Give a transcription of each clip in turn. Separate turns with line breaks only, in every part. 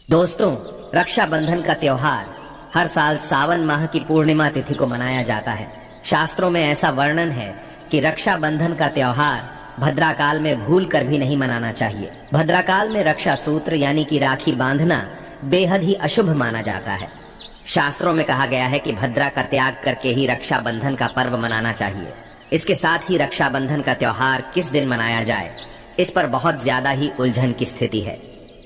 दोस्तों, रक्षाबंधन का त्योहार हर साल सावन माह की पूर्णिमा तिथि को मनाया जाता है। शास्त्रों में ऐसा वर्णन है कि रक्षाबंधन का त्योहार भद्राकाल में भूल कर भी नहीं मनाना चाहिए। भद्राकाल में रक्षा सूत्र यानी कि राखी बांधना बेहद ही अशुभ माना जाता है। शास्त्रों में कहा गया है कि भद्रा का त्याग करके ही रक्षाबंधन का पर्व मनाना चाहिए। इसके साथ ही रक्षाबंधन का त्योहार किस दिन मनाया जाए, इस पर बहुत ज्यादा ही उलझन की स्थिति है।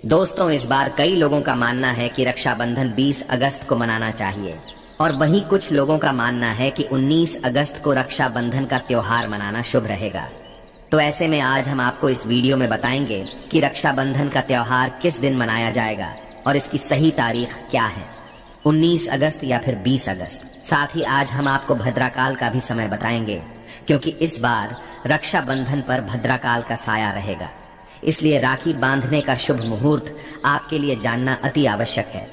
दोस्तों, इस बार कई लोगों का मानना है कि रक्षाबंधन 20 अगस्त को मनाना चाहिए और वहीं कुछ लोगों का मानना है कि 19 अगस्त को रक्षाबंधन का त्योहार मनाना शुभ रहेगा। तो ऐसे में आज हम आपको इस वीडियो में बताएंगे कि रक्षाबंधन का त्योहार किस दिन मनाया जाएगा और इसकी सही तारीख क्या है, 19 अगस्त या फिर 20 अगस्त। साथ ही आज हम आपको भद्राकाल का भी समय बताएंगे, क्योंकि इस बार रक्षाबंधन पर भद्राकाल का साया रहेगा। इसलिए राखी बांधने का शुभ मुहूर्त आपके लिए जानना अति आवश्यक है।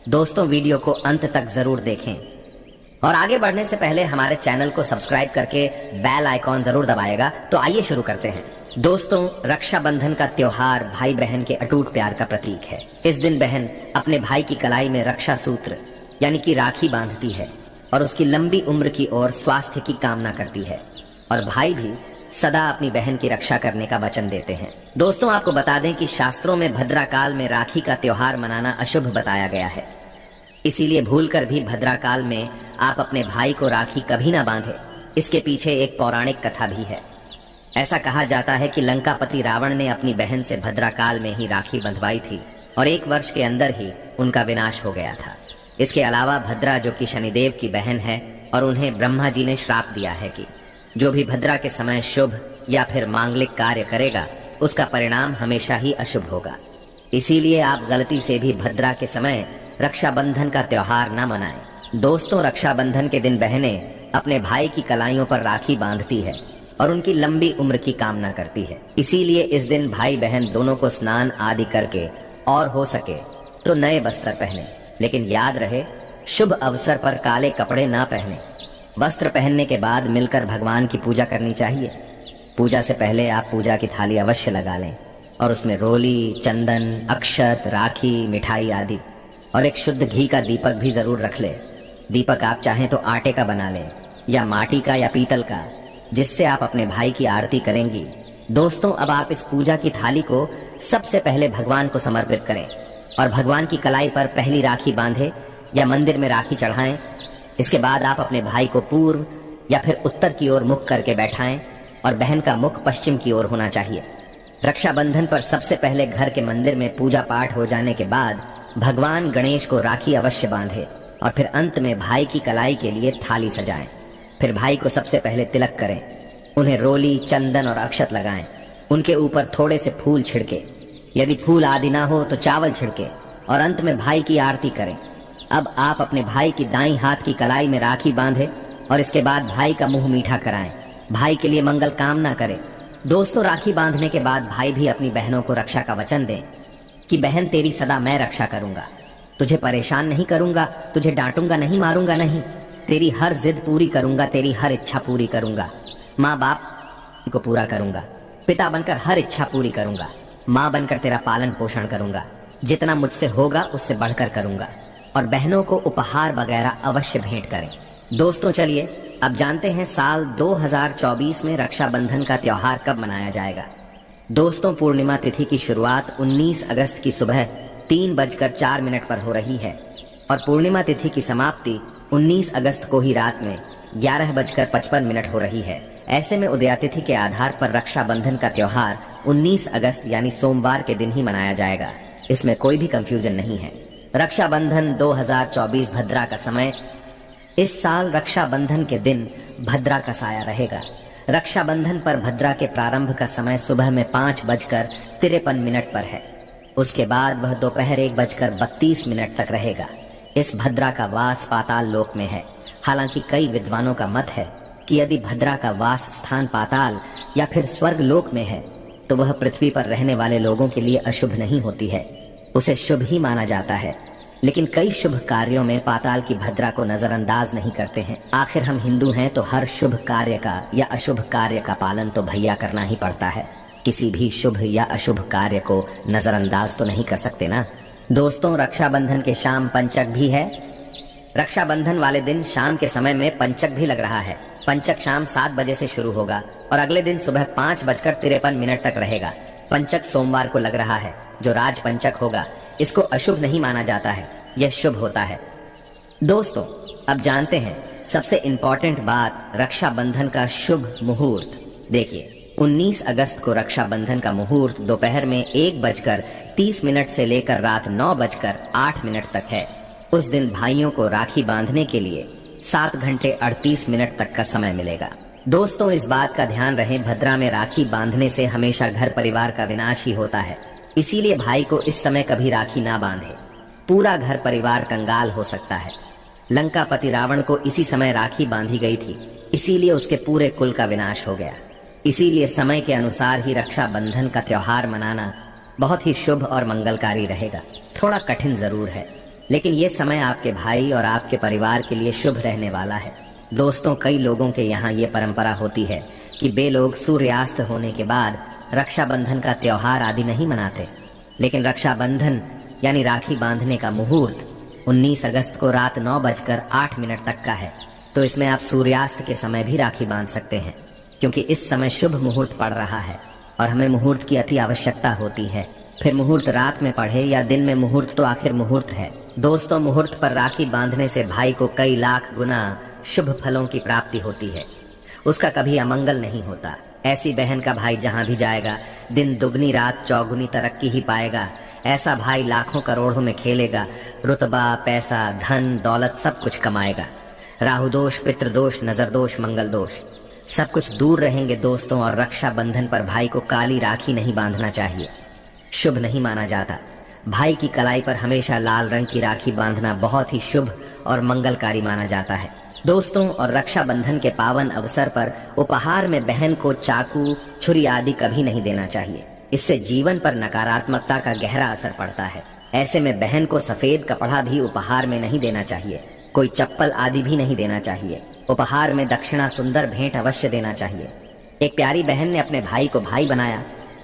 दोस्तों, वीडियो को अंत तक जरूर देखें और आगे बढ़ने से पहले हमारे चैनल को सब्सक्राइब करके बेल आइकॉन जरूर दबाएगा। तो आइए शुरू करते हैं। दोस्तों, रक्षाबंधन का त्योहार भाई बहन के अटूट प्यार का प्रतीक है। इस दिन बहन अपने भाई की कलाई में रक्षा सूत्र यानी कि राखी बांधती है और उसकी लंबी उम्र की और स्वास्थ्य की कामना करती है, और भाई भी सदा अपनी बहन की रक्षा करने का वचन देते हैं। दोस्तों, आपको बता दें कि शास्त्रों में भद्राकाल में राखी का त्योहार मनाना अशुभ बताया गया है। इसीलिए भूलकर भी भद्राकाल में आप अपने भाई को राखी कभी ना बांधे। इसके पीछे एक पौराणिक कथा भी है। ऐसा कहा जाता है कि लंकापति रावण ने अपनी बहन से भद्राकाल में ही राखी बंधवाई थी और 1 वर्ष के अंदर ही उनका विनाश हो गया था। इसके अलावा भद्रा, जो कि शनिदेव की बहन है, और उन्हें ब्रह्मा जी ने श्राप दिया है कि जो भी भद्रा के समय शुभ या फिर मांगलिक कार्य करेगा, उसका परिणाम हमेशा ही अशुभ होगा। इसीलिए आप गलती से भी भद्रा के समय रक्षाबंधन का त्योहार न मनाएं। दोस्तों, रक्षाबंधन के दिन बहनें अपने भाई की कलाइयों पर राखी बांधती है और उनकी लंबी उम्र की कामना करती है। इसीलिए इस दिन भाई बहन दोनों को स्नान आदि करके और हो सके तो नए वस्त्र पहने, लेकिन याद रहे शुभ अवसर पर काले कपड़े ना पहने। वस्त्र पहनने के बाद मिलकर भगवान की पूजा करनी चाहिए। पूजा से पहले आप पूजा की थाली अवश्य लगा लें और उसमें रोली, चंदन, अक्षत, राखी, मिठाई आदि और एक शुद्ध घी का दीपक भी जरूर रख ले। दीपक आप चाहें तो आटे का बना लें या माटी का या पीतल का, जिससे आप अपने भाई की आरती करेंगी। दोस्तों, अब आप इस पूजा की थाली को सबसे पहले भगवान को समर्पित करें और भगवान की कलाई पर पहली राखी बांधे या मंदिर में राखी चढ़ाएं। इसके बाद आप अपने भाई को पूर्व या फिर उत्तर की ओर मुख करके बैठाएं और बहन का मुख पश्चिम की ओर होना चाहिए। रक्षाबंधन पर सबसे पहले घर के मंदिर में पूजा पाठ हो जाने के बाद भगवान गणेश को राखी अवश्य बांधे और फिर अंत में भाई की कलाई के लिए थाली सजाएं। फिर भाई को सबसे पहले तिलक करें, उन्हें रोली, चंदन और अक्षत लगाएं। उनके ऊपर थोड़े से फूल छिड़के, यदि फूल आदि ना हो तो चावल छिड़के और अंत में भाई की आरती करें। अब आप अपने भाई की दाईं हाथ की कलाई में राखी बांधे और इसके बाद भाई का मुंह मीठा कराएं। भाई के लिए मंगल कामना करें। दोस्तों, राखी बांधने के बाद भाई भी अपनी बहनों को रक्षा का वचन दें कि बहन, तेरी सदा मैं रक्षा करूंगा, तुझे परेशान नहीं करूंगा, तुझे डांटूंगा नहीं, मारूंगा नहीं, तेरी हर जिद पूरी करूंगा, तेरी हर इच्छा पूरी करूंगा, माँ बाप को पूरा करूंगा, पिता बनकर हर इच्छा पूरी करूंगा, माँ बनकर तेरा पालन पोषण करूंगा, जितना मुझसे होगा उससे बढ़कर करूंगा, और बहनों को उपहार वगैरह अवश्य भेंट करें। दोस्तों, चलिए अब जानते हैं साल 2024 में रक्षाबंधन का त्योहार कब मनाया जाएगा। दोस्तों, पूर्णिमा तिथि की शुरुआत 19 अगस्त की सुबह 3:04 पर हो रही है और पूर्णिमा तिथि की समाप्ति 19 अगस्त को ही रात में 11:55 हो रही है। ऐसे में उदयातिथि के आधार पर रक्षाबंधन का त्योहार 19 अगस्त यानी सोमवार के दिन ही मनाया जाएगा। इसमें कोई भी कंफ्यूजन नहीं है। रक्षाबंधन 2024 भद्रा का समय। इस साल रक्षाबंधन के दिन भद्रा का साया रहेगा। रक्षाबंधन पर भद्रा के प्रारंभ का समय सुबह में 5:53 पर है। उसके बाद वह दोपहर 1:32 तक रहेगा। इस भद्रा का वास पाताल लोक में है। हालांकि कई विद्वानों का मत है कि यदि भद्रा का वास स्थान पाताल या फिर स्वर्ग लोक में है तो वह पृथ्वी पर रहने वाले लोगों के लिए अशुभ नहीं होती है, उसे शुभ ही माना जाता है। लेकिन कई शुभ कार्यों में पाताल की भद्रा को नजरअंदाज नहीं करते हैं। आखिर हम हिंदू हैं तो हर शुभ कार्य का या अशुभ कार्य का पालन तो भैया करना ही पड़ता है। किसी भी शुभ या अशुभ कार्य को नजरअंदाज तो नहीं कर सकते ना। दोस्तों, रक्षाबंधन के शाम पंचक भी है। रक्षाबंधन वाले दिन शाम के समय में पंचक भी लग रहा है। पंचक शाम 7 बजे से शुरू होगा और अगले दिन सुबह 5:53 तक रहेगा। पंचक सोमवार को लग रहा है, जो राज पंचक होगा। इसको अशुभ नहीं माना जाता है, यह शुभ होता है। दोस्तों, अब जानते हैं सबसे इम्पोर्टेंट बात, रक्षाबंधन का शुभ मुहूर्त। देखिए, 19 अगस्त को रक्षाबंधन का मुहूर्त दोपहर में 1:30 से लेकर रात 9:08 तक है। उस दिन भाइयों को राखी बांधने के लिए 7 घंटे 38 मिनट तक का समय मिलेगा। दोस्तों, इस बात का ध्यान रहे, भद्रा में राखी बांधने से हमेशा घर परिवार का विनाश ही होता है। इसीलिए भाई को इस समय कभी राखी ना बांधे, पूरा घर परिवार कंगाल हो सकता है। लंकापति रावण को इसी समय राखी बांधी गई थी, इसीलिए उसके पूरे कुल का विनाश हो गया। इसीलिए समय के अनुसार ही रक्षाबंधन का त्योहार मनाना बहुत ही शुभ और मंगलकारी रहेगा। थोड़ा कठिन जरूर है, लेकिन ये समय आपके भाई और आपके परिवार के लिए शुभ रहने वाला है। दोस्तों, कई लोगों के यहाँ ये परंपरा होती है कि वे लोग सूर्यास्त होने के बाद रक्षाबंधन का त्योहार आदि नहीं मनाते, लेकिन रक्षाबंधन यानी राखी बांधने का मुहूर्त 19 अगस्त को रात 9:08 तक का है। तो इसमें आप सूर्यास्त के समय भी राखी बांध सकते हैं, क्योंकि इस समय शुभ मुहूर्त पड़ रहा है और हमें मुहूर्त की अति आवश्यकता होती है। फिर मुहूर्त रात में पढ़े या दिन में, मुहूर्त तो आखिर मुहूर्त है। दोस्तों, मुहूर्त पर राखी बांधने से भाई को कई लाख गुना शुभ फलों की प्राप्ति होती है, उसका कभी अमंगल नहीं होता। ऐसी बहन का भाई जहाँ भी जाएगा, दिन दुगनी रात चौगुनी तरक्की ही पाएगा। ऐसा भाई लाखों करोड़ों में खेलेगा, रुतबा, पैसा, धन, दौलत सब कुछ कमाएगा। राहु दोष, पितृदोष, नजर दोष, मंगल दोष सब कुछ दूर रहेंगे दोस्तों। और रक्षाबंधन पर भाई को काली राखी नहीं बांधना चाहिए, शुभ नहीं माना जाता। भाई की कलाई पर हमेशा लाल रंग की राखी बांधना बहुत ही शुभ और मंगलकारी माना जाता है दोस्तों। और रक्षाबंधन के पावन अवसर पर उपहार में बहन को चाकू, छुरी आदि कभी नहीं देना चाहिए। इससे जीवन पर नकारात्मकता का गहरा असर पड़ता है। ऐसे में बहन को सफेद कपड़ा भी उपहार में नहीं देना चाहिए, कोई चप्पल आदि भी नहीं देना चाहिए। उपहार में दक्षिणा, सुंदर भेंट अवश्य देना चाहिए। एक प्यारी बहन ने अपने भाई को भाई बनाया,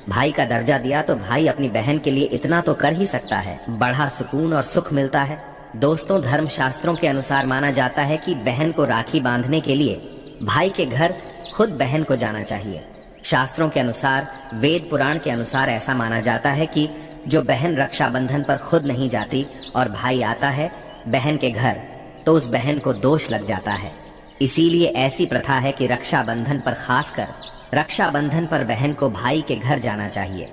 भाई का दर्जा दिया, तो भाई अपनी बहन के लिए इतना तो कर ही सकता है, बड़ा सुकून और सुख मिलता है। दोस्तों, धर्म शास्त्रों के अनुसार माना जाता है कि बहन को राखी बांधने के लिए भाई के घर खुद बहन को जाना चाहिए। शास्त्रों के अनुसार, वेद पुराण के अनुसार ऐसा माना जाता है कि जो बहन रक्षाबंधन पर खुद नहीं जाती और भाई आता है बहन के घर, तो उस बहन को दोष लग जाता है। इसीलिए ऐसी प्रथा है कि रक्षाबंधन पर, खासकर रक्षाबंधन पर बहन को भाई के घर जाना चाहिए।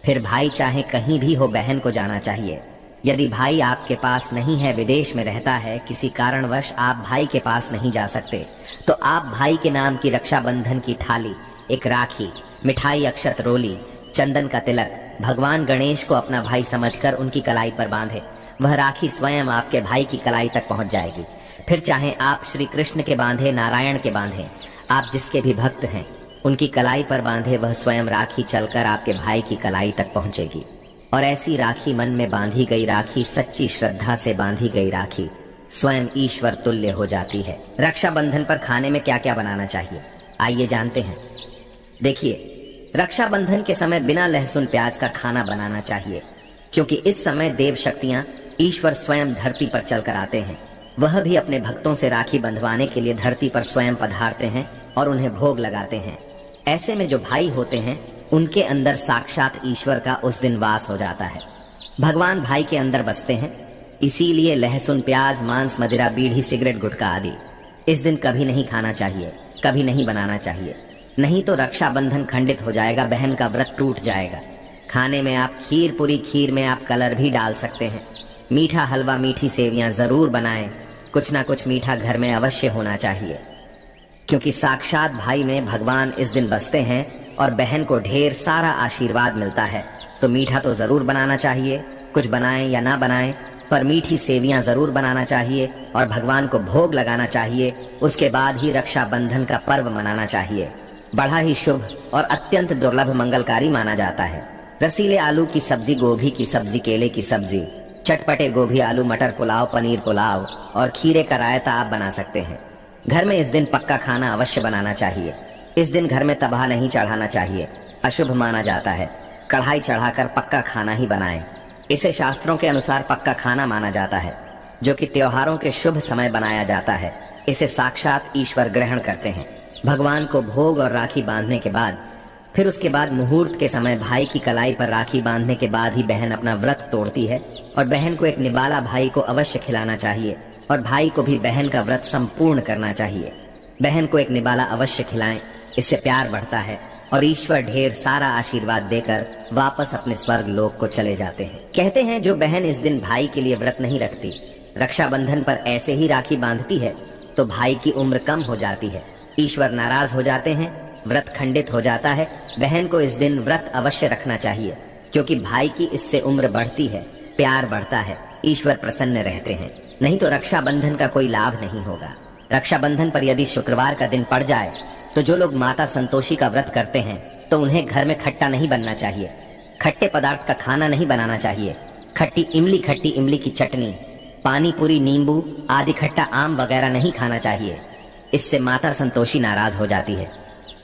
फिर भाई चाहे कहीं भी हो, बहन को जाना चाहिए। यदि भाई आपके पास नहीं है, विदेश में रहता है, किसी कारणवश आप भाई के पास नहीं जा सकते, तो आप भाई के नाम की रक्षाबंधन की थाली, एक राखी, मिठाई, अक्षत, रोली, चंदन का तिलक भगवान गणेश को अपना भाई समझकर उनकी कलाई पर बांधे। वह राखी स्वयं आपके भाई की कलाई तक पहुंच जाएगी। फिर चाहे आप श्री कृष्ण के बांधे, नारायण के बांधे, आप जिसके भी भक्त हैं उनकी कलाई पर बांधे, वह स्वयं राखी चलकर आपके भाई की कलाई तक पहुंचेगी। और ऐसी राखी, मन में बांधी गई राखी, सच्ची श्रद्धा से बांधी गई राखी स्वयं ईश्वर तुल्य हो जाती है। रक्षाबंधन पर खाने में क्या क्या बनाना चाहिए, आइए जानते हैं। देखिए, रक्षाबंधन के समय बिना लहसुन प्याज का खाना बनाना चाहिए, क्योंकि इस समय देव शक्तियां, ईश्वर स्वयं धरती पर चलकर आते हैं। वह भी अपने भक्तों से राखी बंधवाने के लिए धरती पर स्वयं पधारते हैं और उन्हें भोग लगाते हैं। ऐसे में जो भाई होते हैं उनके अंदर साक्षात ईश्वर का उस दिन वास हो जाता है। भगवान भाई के अंदर बसते हैं। इसीलिए लहसुन, प्याज, मांस, मदिरा, बीड़ी, सिगरेट, गुटखा आदि इस दिन कभी नहीं खाना चाहिए, कभी नहीं बनाना चाहिए। नहीं तो रक्षाबंधन खंडित हो जाएगा, बहन का व्रत टूट जाएगा। खाने में आप खीर पूरी, खीर में आप कलर भी डाल सकते हैं। मीठा हलवा, मीठी सेवियां जरूर बनाएं। कुछ ना कुछ मीठा घर में अवश्य होना चाहिए, क्योंकि साक्षात भाई में भगवान इस दिन बसते हैं और बहन को ढेर सारा आशीर्वाद मिलता है। तो मीठा तो जरूर बनाना चाहिए, कुछ बनाएं या ना बनाएं, पर मीठी सेवियां जरूर बनाना चाहिए और भगवान को भोग लगाना चाहिए। उसके बाद ही रक्षाबंधन का पर्व मनाना चाहिए। बड़ा ही शुभ और अत्यंत दुर्लभ मंगलकारी माना जाता है। रसीले आलू की सब्जी, गोभी की सब्जी, केले की सब्जी, चटपटे गोभी, आलू, मटर पुलाव, पनीर पुलाव और खीरे का रायता आप बना सकते हैं। घर में इस दिन पक्का खाना अवश्य बनाना चाहिए। इस दिन घर में तबाह नहीं चढ़ाना चाहिए, अशुभ माना जाता है। कढ़ाई चढ़ाकर पक्का खाना ही बनाएं। इसे शास्त्रों के अनुसार पक्का खाना माना जाता है, जो कि त्योहारों के शुभ समय बनाया जाता है। इसे साक्षात ईश्वर ग्रहण करते हैं। भगवान को भोग और राखी बांधने के बाद फिर उसके बाद मुहूर्त के समय भाई की कलाई पर राखी बांधने के बाद ही बहन अपना व्रत तोड़ती है और बहन को एक निबाला भाई को अवश्य खिलाना चाहिए और भाई को भी बहन का व्रत संपूर्ण करना चाहिए। बहन को एक निबाला अवश्य खिलाएं, इससे प्यार बढ़ता है और ईश्वर ढेर सारा आशीर्वाद देकर वापस अपने स्वर्ग लोक को चले जाते हैं। कहते हैं जो बहन इस दिन भाई के लिए व्रत नहीं रखती, रक्षाबंधन पर ऐसे ही राखी बांधती है, तो भाई की उम्र कम हो जाती है, ईश्वर नाराज हो जाते हैं, व्रत खंडित हो जाता है। बहन को इस दिन व्रत अवश्य रखना चाहिए, क्योंकि भाई की इससे उम्र बढ़ती है, प्यार बढ़ता है, ईश्वर प्रसन्न रहते हैं। नहीं तो रक्षाबंधन का कोई लाभ नहीं होगा। रक्षाबंधन पर यदि शुक्रवार का दिन पड़ जाए तो जो लोग माता संतोषी का व्रत करते हैं तो उन्हें घर में खट्टा नहीं बनना चाहिए, खट्टे पदार्थ का खाना नहीं बनाना चाहिए। खट्टी इमली की चटनी, पानी पूरी, नींबू आदि खट्टा आम वगैरह नहीं खाना चाहिए, इससे माता संतोषी नाराज हो जाती है।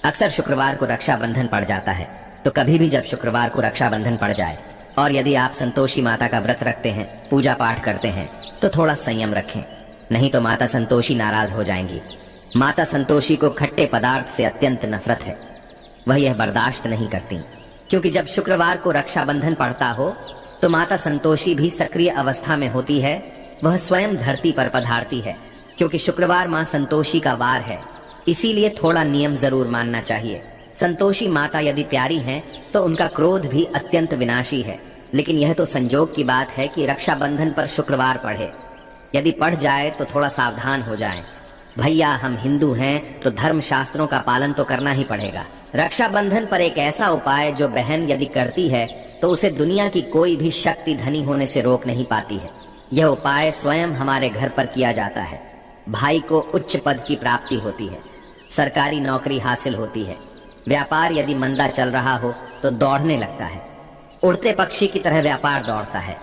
अक्सर शुक्रवार को रक्षाबंधन पड़ जाता है, तो कभी भी जब शुक्रवार को रक्षाबंधन पड़ जाए और यदि आप संतोषी माता का व्रत रखते हैं, पूजा पाठ करते हैं, तो थोड़ा संयम रखें, नहीं तो माता संतोषी नाराज हो जाएंगी। माता संतोषी को खट्टे पदार्थ से अत्यंत नफरत है, वह यह बर्दाश्त नहीं करती, क्योंकि जब शुक्रवार को रक्षाबंधन पड़ता हो तो माता संतोषी भी सक्रिय अवस्था में होती है, वह स्वयं धरती पर पधारती है, क्योंकि शुक्रवार मां संतोषी का वार है, इसीलिए थोड़ा नियम जरूर मानना चाहिए। संतोषी माता यदि प्यारी हैं तो उनका क्रोध भी अत्यंत विनाशी है, लेकिन यह तो संजोग की बात है कि रक्षाबंधन पर शुक्रवार पड़े। यदि पड़ जाए तो थोड़ा सावधान हो जाएं। भैया हम हिंदू हैं तो धर्म शास्त्रों का पालन तो करना ही पड़ेगा। रक्षाबंधन पर एक ऐसा उपाय जो बहन यदि करती है तो उसे दुनिया की कोई भी शक्ति धनी होने से रोक नहीं पाती है। यह उपाय स्वयं हमारे घर पर किया जाता है। भाई को उच्च पद की प्राप्ति होती है, सरकारी नौकरी हासिल होती है, व्यापार यदि मंदा चल रहा हो तो दौड़ने लगता है, उड़ते पक्षी की तरह व्यापार दौड़ता है।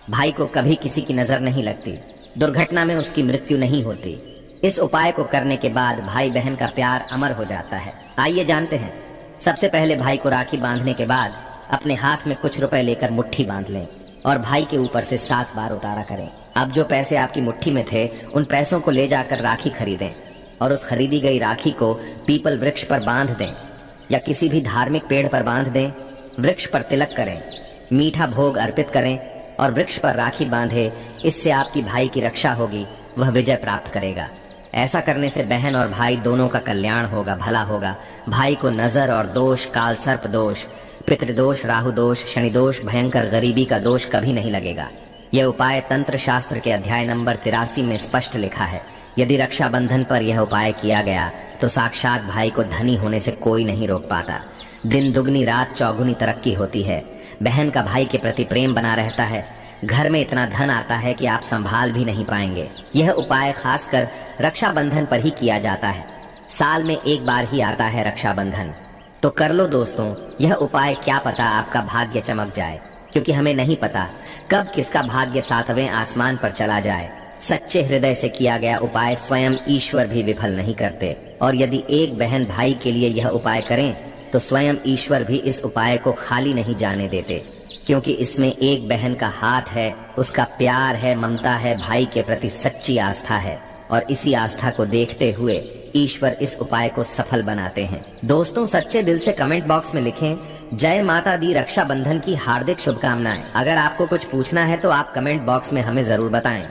भाई को कभी किसी की नजर नहीं लगती, दुर्घटना में उसकी मृत्यु नहीं होती। इस उपाय को करने के बाद भाई बहन का प्यार अमर हो जाता है। आइए जानते हैं। सबसे पहले भाई को राखी बांधने के बाद अपने हाथ में कुछ रुपए लेकर मुट्ठी बांध लें और भाई के ऊपर से 7 बार उतारा करें। अब जो पैसे आपकी मुट्ठी में थे उन पैसों को ले जाकर राखी खरीदें और उस खरीदी गई राखी को पीपल वृक्ष पर बांध दें या किसी भी धार्मिक पेड़ पर बांध दें। वृक्ष पर तिलक करें, मीठा भोग अर्पित करें और वृक्ष पर राखी बांधे। इससे आपकी भाई की रक्षा होगी, वह विजय प्राप्त करेगा। ऐसा करने से बहन और भाई दोनों का कल्याण होगा, भला होगा। भाई को नजर और दोष, काल सर्प दोष, पितृदोष, राहु दोष, शनि दोष, भयंकर गरीबी का दोष कभी नहीं लगेगा। यह उपाय तंत्र शास्त्र के अध्याय नंबर 83 में स्पष्ट लिखा है। यदि रक्षाबंधन पर यह उपाय किया गया तो साक्षात भाई को धनी होने से कोई नहीं रोक पाता। दिन दुगनी रात चौगुनी तरक्की होती है। बहन का भाई के प्रति प्रेम बना रहता है। घर में इतना धन आता है कि आप संभाल भी नहीं पाएंगे। यह उपाय खासकर रक्षाबंधन पर ही किया जाता है। साल में एक बार ही आता है रक्षाबंधन, तो कर लो दोस्तों यह उपाय। क्या पता आपका भाग्य चमक जाए, क्योंकि हमें नहीं पता कब किसका भाग्य 7वें आसमान पर चला जाए। सच्चे हृदय से किया गया उपाय स्वयं ईश्वर भी विफल नहीं करते। और यदि एक बहन भाई के लिए यह उपाय करें तो स्वयं ईश्वर भी इस उपाय को खाली नहीं जाने देते, क्योंकि इसमें एक बहन का हाथ है, उसका प्यार है, ममता है, भाई के प्रति सच्ची आस्था है। और इसी आस्था को देखते हुए ईश्वर इस उपाय को सफल बनाते हैं। दोस्तों सच्चे दिल से कमेंट बॉक्स में लिखें, जय माता दी, रक्षाबंधन की हार्दिक शुभकामनाएं। अगर आपको कुछ पूछना है तो आप कमेंट बॉक्स में हमें जरूर बताएं।